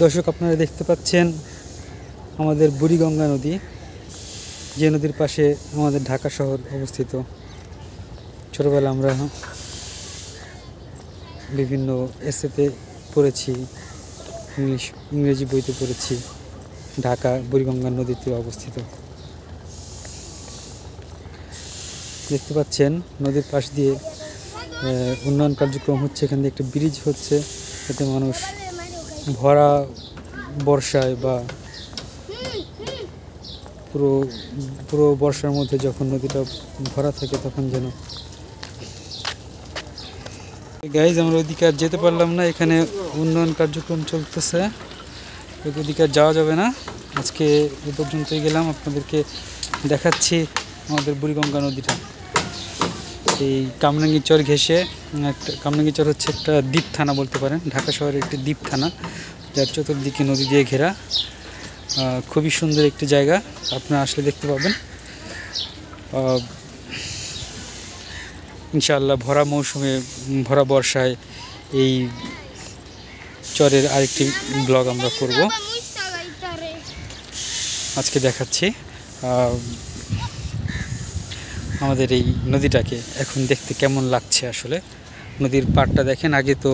দর্শক, আপনারা দেখতে পাচ্ছেন আমাদের বুড়িগঙ্গা নদী, যে নদীর পাশে আমাদের ঢাকা শহর অবস্থিত। ছোটবেলা আমরা বিভিন্ন এসেতে পড়েছি, ইংরেজি বইতে পড়েছি, ঢাকা বুড়িগঙ্গা নদীতে অবস্থিত। দেখতে পাচ্ছেন নদীর পাশ দিয়ে উন্নয়ন কার্যক্রম হচ্ছে। এখান দিয়ে একটা ব্রিজ হচ্ছে, যাতে মানুষ ভরা বর্ষায় বা পুরো বর্ষার মধ্যে যখন নদীটা ভরা থাকে তখন যেন। গাইজ, আমরা ওইদিকে আর যেতে পারলাম না, এখানে উন্নয়ন কার্যক্রম চলতেছে, ওইদিকে আর যাওয়া যাবে না। আজকে এ পর্যন্তই গেলাম, আপনাদেরকে দেখাচ্ছি আমাদের বুড়িগঙ্গা নদীটা। এই কামরাঙ্গীরচর ঘেঁষে কামরাঙ্গীরচর হচ্ছে একটা দ্বীপ থানা বলতে পারেন, ঢাকা শহরের একটি দ্বীপ থানা, যার চতুর্দিকে নদী দিয়ে ঘেরা। খুবই সুন্দর একটি জায়গা, আপনারা আসলে দেখতে পাবেন। ইনশাআল্লাহ ভরা মৌসুমে, ভরা বর্ষায় এই চরের আরেকটি ব্লগ আমরা করব। আজকে দেখাচ্ছি আমাদের এই নদীটাকে এখন দেখতে কেমন লাগছে। আসলে নদীর পাড়টা দেখেন, আগে তো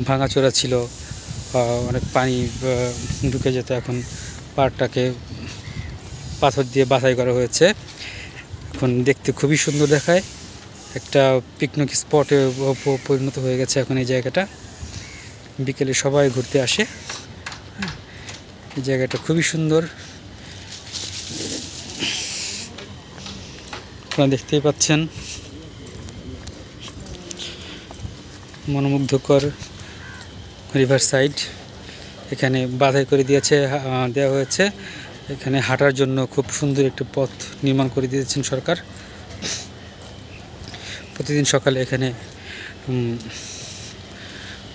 ভাঙাচোরা ছিল, অনেক পানি ঢুকে যেত। এখন পাড়টাকে পাথর দিয়ে বাছাই করা হয়েছে, এখন দেখতে খুবই সুন্দর দেখায়। একটা পিকনিক স্পটে পরিণত হয়ে গেছে এখন এই জায়গাটা। বিকেলে সবাই ঘুরতে আসে, এই জায়গাটা খুবই সুন্দর, আপনারা দেখতেই পাচ্ছেন। মনোমুগ্ধকর রিভার সাইড, এখানে বাধাই করে দেওয়া হয়েছে। এখানে হাঁটার জন্য খুব সুন্দর একটি পথ নির্মাণ করে দিয়েছেন সরকার। প্রতিদিন সকালে এখানে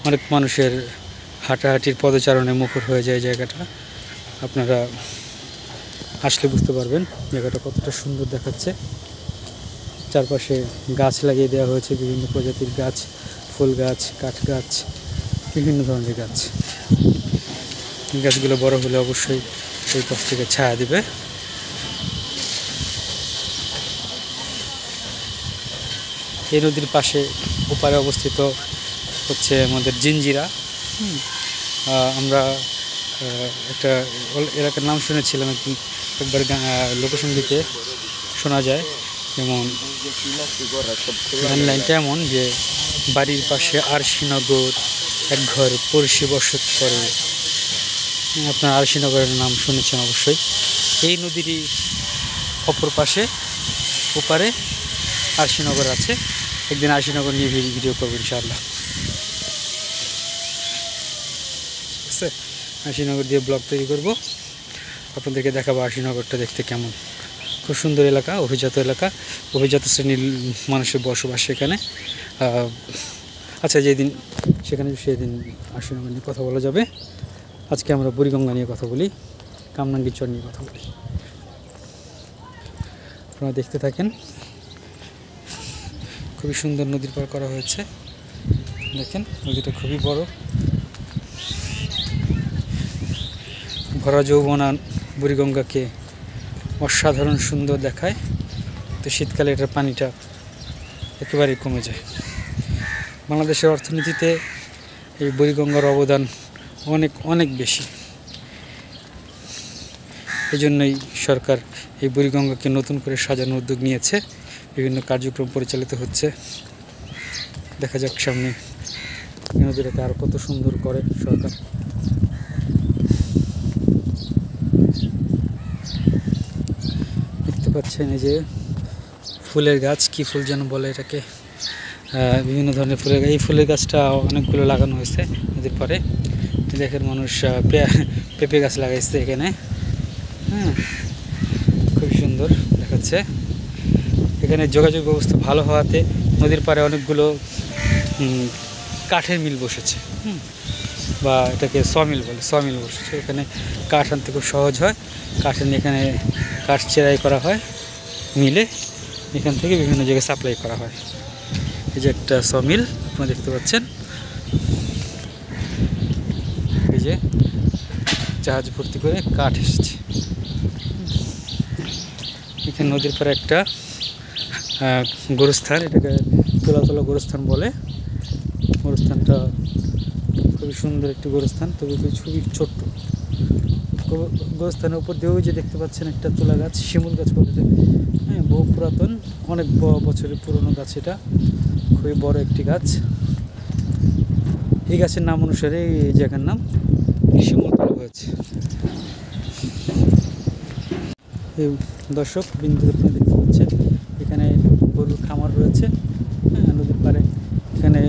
অনেক মানুষের হাঁটাহাঁটির পদচারণে মুখর হয়ে যায় জায়গাটা। আপনারা আসলে বুঝতে পারবেন জায়গাটা কতটা সুন্দর দেখাচ্ছে। চারপাশে গাছ লাগিয়ে দেওয়া হয়েছে, বিভিন্ন প্রজাতির গাছ, ফুল গাছ, কাঠ গাছ, বিভিন্ন ধরনের গাছ। গাছগুলো বড় হলে অবশ্যই সেই পথ থেকে ছায়া দিবে। এই নদীর পাশে ওপারে অবস্থিত হচ্ছে আমাদের জিঞ্জিরা। আমরা একটা এলাকার নাম শুনেছিলাম, একবার লোকসঙ্গীতে শোনা যায়, যেমন গান লাইনটা এমন যে, বাড়ির পাশে আরশিনগর, এক ঘর পড়শি বসত করে। আপনার আরশিনগরের নাম শুনেছেন অবশ্যই। এই নদীরই অপর পাশে ওপারে আরশিনগর আছে। একদিন আরশিনগর নিয়ে ভিডিও করবো ইনশাআল্লাহ। ঠিক আছে, আরশিনগর দিয়ে ব্লগ তৈরি করব, আপনাদেরকে দেখাবো আরশিনগরটা দেখতে কেমন। খুব সুন্দর এলাকা, অভিজাত এলাকা, অভিজাত শ্রেণীর মানুষের বসবাস সেখানে। আচ্ছা, যেদিন সেখানে সেদিন আরশিনগর নিয়ে কথা বলা যাবে। আজকে আমরা বুড়িগঙ্গা নিয়ে কথা বলি, কামরাঙ্গীরচর নিয়ে কথা বলি। আপনারা দেখতে থাকেন। খুবই সুন্দর নদীর পার করা হয়েছে, দেখেন নদীটা খুবই বড়। ভরা যৌবনা বুড়িগঙ্গাকে অসাধারণ সুন্দর দেখায়। তো শীতকালে এটার পানিটা একেবারেই কমে যায়। বাংলাদেশের অর্থনীতিতে এই বুড়িগঙ্গার অবদান অনেক অনেক বেশি। এই জন্যই সরকার এই বুড়িগঙ্গাকে নতুন করে সাজানোর উদ্যোগ নিয়েছে, বিভিন্ন কার্যক্রম পরিচালিত হচ্ছে। দেখা যাক সামনে নদীটাকে আরও কত সুন্দর করে সরকার। দেখতে পাচ্ছেন এই যে ফুলের গাছ, কি ফুল যেন বলে এটাকে, বিভিন্ন ধরনের ফুলের গাছ। এই ফুলের গাছটা অনেকগুলো লাগানো হয়েছে নদীর পরে। দেখেন মানুষ পেঁপে গাছ লাগাইছে এখানে। খুব সুন্দর দেখাচ্ছে। এখানে যোগাযোগ ব্যবস্থা ভালো হওয়াতে নদীর পাড়ে অনেকগুলো কাঠের মিল বসেছে, বা এটাকে সমিল বলে, সমিল বসেছে। এখানে কাঠ আনতে খুব সহজ হয়। কাঠ এনে এখানে কাঠ চেরাই করা হয় মিলে, এখান থেকে বিভিন্ন জায়গায় সাপ্লাই করা হয়। এই যে একটা সমিল আপনারা দেখতে পাচ্ছেন, এই যে যে জাহাজ ভর্তি করে কাঠ এসেছে। এখানে নদীর পাড়ে একটা গোরস্থান, এটাকে তোলা গোরস্থান বলে। গোরস্থানটা খুবই সুন্দর একটি গোরস্থান, তবে খুবই ছোট্ট। গোরস্থানের উপর দিয়েও যে দেখতে পাচ্ছেন একটা তুলা গাছ, শিমুল গাছ বলে, হ্যাঁ, বহু পুরাতন, অনেক বছরের পুরনো গাছ। এটা খুবই বড় একটি গাছ। এই গাছের নাম অনুসারে এই জায়গার নাম শিমুলতলা হয়েছে। এই দর্শক বিন্দু আপনি দেখতে পাচ্ছেন এখানে গরুর খামার রয়েছে, হ্যাঁ, নদীর পাড়ে। এখানে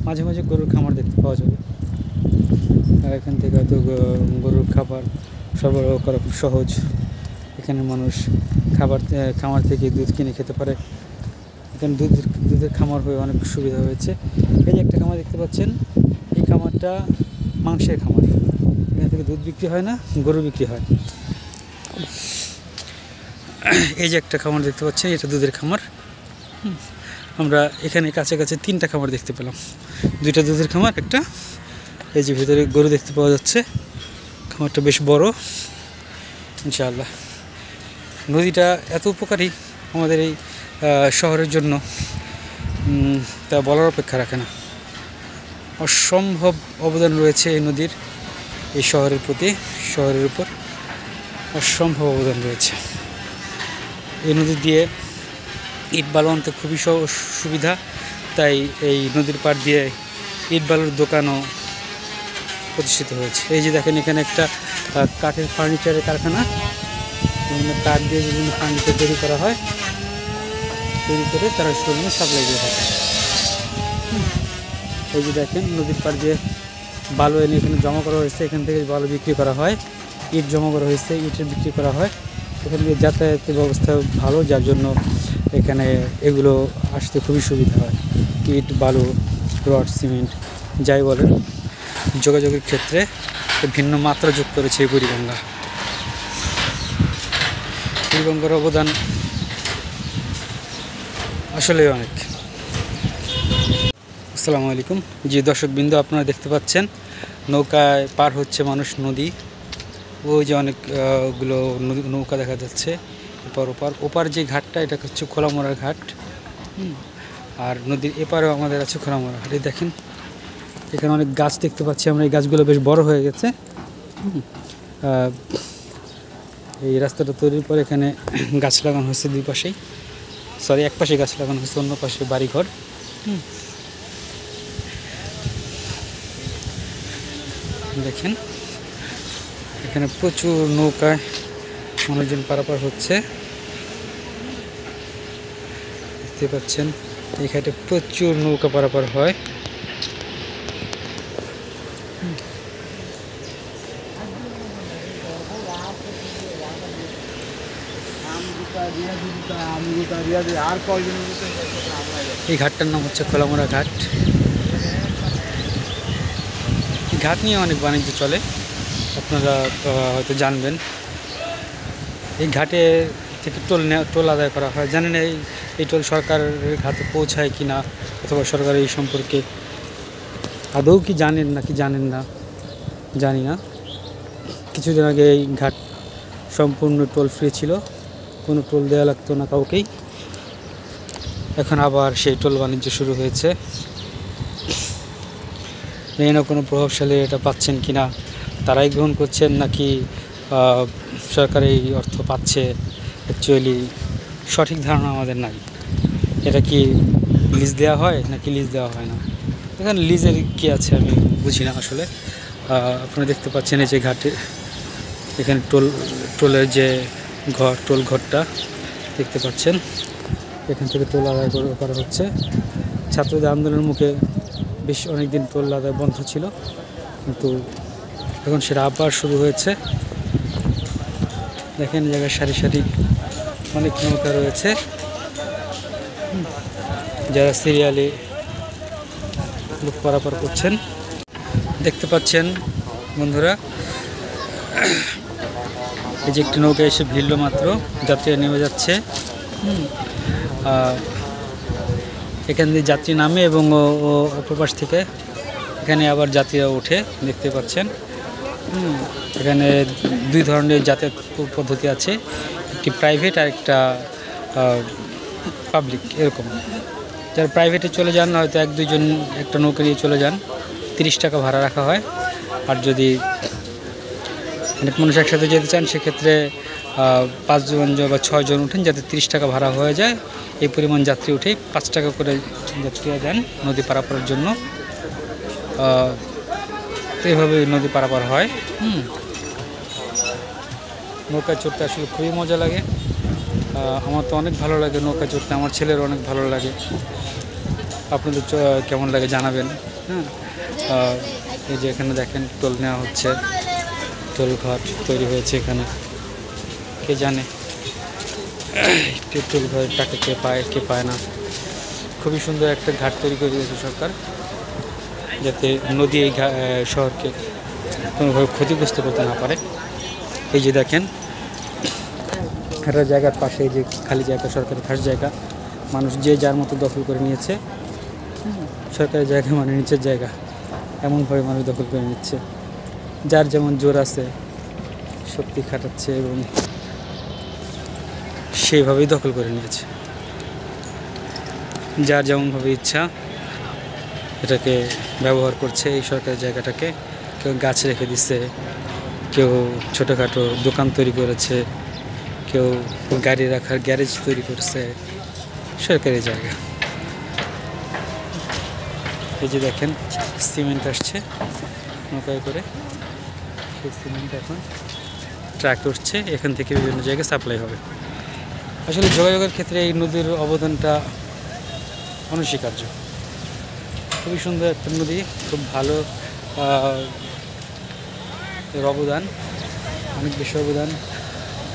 মাঝে মাঝে গরুর খামার দেখতে পাওয়া যাবে। আর এখান থেকে হয়তো গরুর খাবার সরবরাহ করা খুব সহজ। এখানে মানুষ খামার থেকে দুধ কিনে খেতে পারে। এখানে দুধের খামার হয়ে অনেক সুবিধা হয়েছে। এই যে একটা খামার দেখতে পাচ্ছেন, এই খামারটা মাংসের খামার। এখান থেকে দুধ বিক্রি হয় না, গরু বিক্রি হয়। এই যে একটা খামার দেখতে পাচ্ছেন, এটা দুধের খামার। আমরা এখানে কাছাকাছি 3টা খামার দেখতে পেলাম, 2টা দুধের খামার, একটা এই যে ভিতরে গরু দেখতে পাওয়া যাচ্ছে। খামারটা বেশ বড়। ইনশাআল্লাহ নদীটা এত উপকারী আমাদের এই শহরের জন্য, তা বলার অপেক্ষা রাখে না। অসম্ভব অবদান রয়েছে এই নদীর এই শহরের প্রতি, শহরের উপর অসম্ভব অবদান রয়েছে। এই নদী দিয়ে ইট বালু আনতে খুবই সুবিধা, তাই এই নদীর পাড় দিয়ে ইট বালুর দোকানও প্রতিষ্ঠিত হয়েছে। এই যে দেখেন এখানে একটা কাঠের ফার্নিচারের কারখানা, কাঠ দিয়ে বিভিন্ন ফার্নিচার তৈরি করা হয়, তৈরি করে তারা শোরুমে সাপ্লাই দিয়ে থাকে। এই যে দেখেন নদীর পাড় দিয়ে বালু এনে এখানে জমা করা হয়েছে, এখান থেকে বালু বিক্রি করা হয়, ইট জমা করা হয়েছে, ইটের বিক্রি করা হয়। এখান থেকে যাতায়াতের ব্যবস্থা ভালো, যার জন্য এখানে এগুলো আসতে খুবই সুবিধা হয়। ইট, বালু, রড, সিমেন্ট যাই বলেন, যোগাযোগের ক্ষেত্রে ভিন্ন মাত্রা যোগ করেছে এই বুড়িগঙ্গা। বুড়িগঙ্গার অবদান আসলে অনেক। আসসালামু আলাইকুম। জি দর্শকবৃন্দ, আপনারা দেখতে পাচ্ছেন নৌকায় পার হচ্ছে মানুষ নদী। ওই যে অনেকগুলো নৌকা দেখা যাচ্ছে ওপার যে ঘাটটা, এটা হচ্ছে খোলামোড়ার ঘাট। আর নদীর এপারেও আমাদের আছে খোলামোড়া ঘাট। এই দেখেন এখানে অনেক গাছ দেখতে পাচ্ছি আমরা, এই গাছগুলো বেশ বড় হয়ে গেছে। এই রাস্তাটা তৈরির পর এখানে গাছ লাগানো হয়েছে দুই পাশেই, এক পাশে গাছ লাগানো হয়েছে, অন্য পাশে বাড়িঘর। দেখেন এখানে প্রচুর নৌকায় মানুষজন পারাপার হচ্ছে, দেখতে পাচ্ছেন। এই ঘাটে প্রচুর নৌকা পারাপার হয়। এই ঘাটটার নাম হচ্ছে খোলামোড়া ঘাট। এই ঘাট নিয়ে অনেক বাণিজ্য চলে, আপনারা হয়তো জানবেন। এই ঘাটে থেকে টোল আদায় করা হয়। জানেন এই টোল সরকারের হাতে পৌঁছায় কি না, অথবা সরকার এই সম্পর্কে আদৌ কি জানেন নাকি জানেন না জানি না। কিছুদিন আগে এই ঘাট সম্পূর্ণ টোল ফ্রি ছিল, কোনো টোল দেওয়া লাগতো না কাউকেই। এখন আবার সেই টোল বাণিজ্য শুরু হয়েছে। জানি না কোনো প্রভাবশালী এটা পাচ্ছেন কি না, তারাই গ্রহণ করছেন নাকি সরকার এই অর্থ পাচ্ছে। অ্যাকচুয়ালি সঠিক ধারণা আমাদের নাই। এটা কি লিজ দেওয়া হয় নাকি লিজ দেওয়া হয় না, এখানে লিজের কি আছে আমি বুঝি না আসলে। আপনারা দেখতে পাচ্ছেন এই যে ঘাটে এখানে টোলের যে টোল ঘরটা দেখতে পাচ্ছেন, এখান থেকে টোল আদায় করা হচ্ছে। ছাত্রদের আন্দোলনের মুখে বেশ অনেকদিন টোল আদায় বন্ধ ছিল, কিন্তু এখন সেটা আবার শুরু হয়েছে। দেখেন জায়গায় সারি সারি অনেক নৌকা রয়েছে, যারা সিরিয়ালি লোক পারাপার করছেন। দেখতে পাচ্ছেন বন্ধুরা, এই যে একটি নৌকা এসে ভিড়ল মাত্র, যাত্রীরা নেমে যাচ্ছে। এখান দিয়ে যাত্রী নামে এবং অপর পাশ থেকে এখানে আবার যাত্রীরা ওঠে, দেখতে পাচ্ছেন। এখানে দুই ধরনের যাতায়াত পদ্ধতি আছে, একটি প্রাইভেট আর একটা পাবলিক। এরকম যারা প্রাইভেটে চলে যান হয়তো এক দুজন একটা নৌকা নিয়ে চলে যান, 30 টাকা ভাড়া রাখা হয়। আর যদি অনেক মানুষ একসাথে যেতে চান সেক্ষেত্রে 5 জন বা 6 জন উঠেন, যাতে 30 টাকা ভাড়া হয়ে যায়। এই পরিমাণ যাত্রী উঠে 5 টাকা করে যাত্রীরা যান নদী পারাপারের জন্য। তো এইভাবে নদী পারাপার হয়। নৌকা চড়তে আসলে খুবই মজা লাগে। আমার তো অনেক ভালো লাগে নৌকা চড়তে, আমার ছেলেরও অনেক ভালো লাগে। আপনাদের কেমন লাগে জানাবেন। এই যে এখানে দেখেন টোল নেওয়া হচ্ছে, টোল ঘাট তৈরি হয়েছে এখানে। কে জানে টোল ঘাটের টাকা কে পায় কে পায় না। খুবই সুন্দর একটা ঘাট তৈরি করে দিয়েছে সরকার, যাতে নদী এই শহরকে কোনোভাবে ক্ষতিগ্রস্ত করতে না পারে। এই যে দেখেন একটা জায়গার পাশে এই যে খালি জায়গা, সরকারি খাস জায়গা, মানুষ যে যার মতো দখল করে নিয়েছে। সরকারি জায়গা মানে নিচের জায়গা, এমনভাবে মানুষ দখল করে নিচ্ছে। যার যেমন জোর আছে শক্তি খাটাচ্ছে এবং সেইভাবেই দখল করে নিয়েছে। যার যেমনভাবে ইচ্ছা এটাকে ব্যবহার করছে এই সরকারি জায়গাটাকে। কেউ গাছ রেখে দিচ্ছে, কেউ ছোটোখাটো দোকান তৈরি করেছে, কেউ গাড়ি রাখার গ্যারেজ তৈরি করছে সরকারি জায়গা। এই যে দেখেন সিমেন্ট আসছে নৌকায় করে, সেই সিমেন্ট এখন ট্রাক উঠছে, এখান থেকে বিভিন্ন জায়গায় সাপ্লাই হবে। আসলে যোগাযোগের ক্ষেত্রে এই নদীর অবদানটা অনস্বীকার্য। খুবই সুন্দর একটা নদী, খুব ভালো এর অবদান, অনেক বেশি অবদান।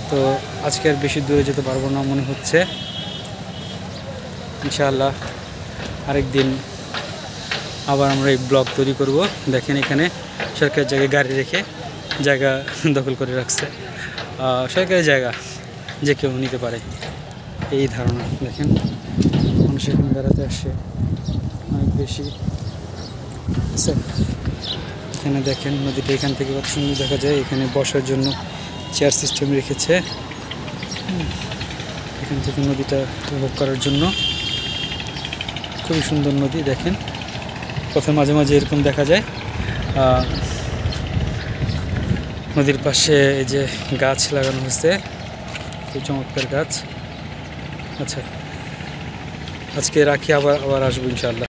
তো আজকে আর বেশি দূরে যেতে পারবো না মনে হচ্ছে। ইনশাআল্লাহ আরেকদিন আবার আমরা এই ব্লগ তৈরি করব। দেখেন এখানে সরকারি জায়গায় গাড়ি রেখে জায়গা দখল করে রাখছে। সরকারি জায়গা যে কেউ নিতে পারে এই ধারণা। দেখেন মানুষ এখানে বেড়াতে আসে অনেক বেশি। এখানে দেখেন নদীটা এখান থেকে কত সুন্দর দেখা যায়। এখানে বসার জন্য চেয়ার সিস্টেম রেখেছে, এখান থেকে নদীটা উপভোগ করার জন্য। খুবই সুন্দর নদী। দেখেন পথে মাঝে মাঝে এরকম দেখা যায় নদীর পাশে এই যে গাছ লাগানো হয়েছে, এই চমৎকার গাছ। আচ্ছা আজকে রাখি, আবার আসবো ইনশাআল্লাহ।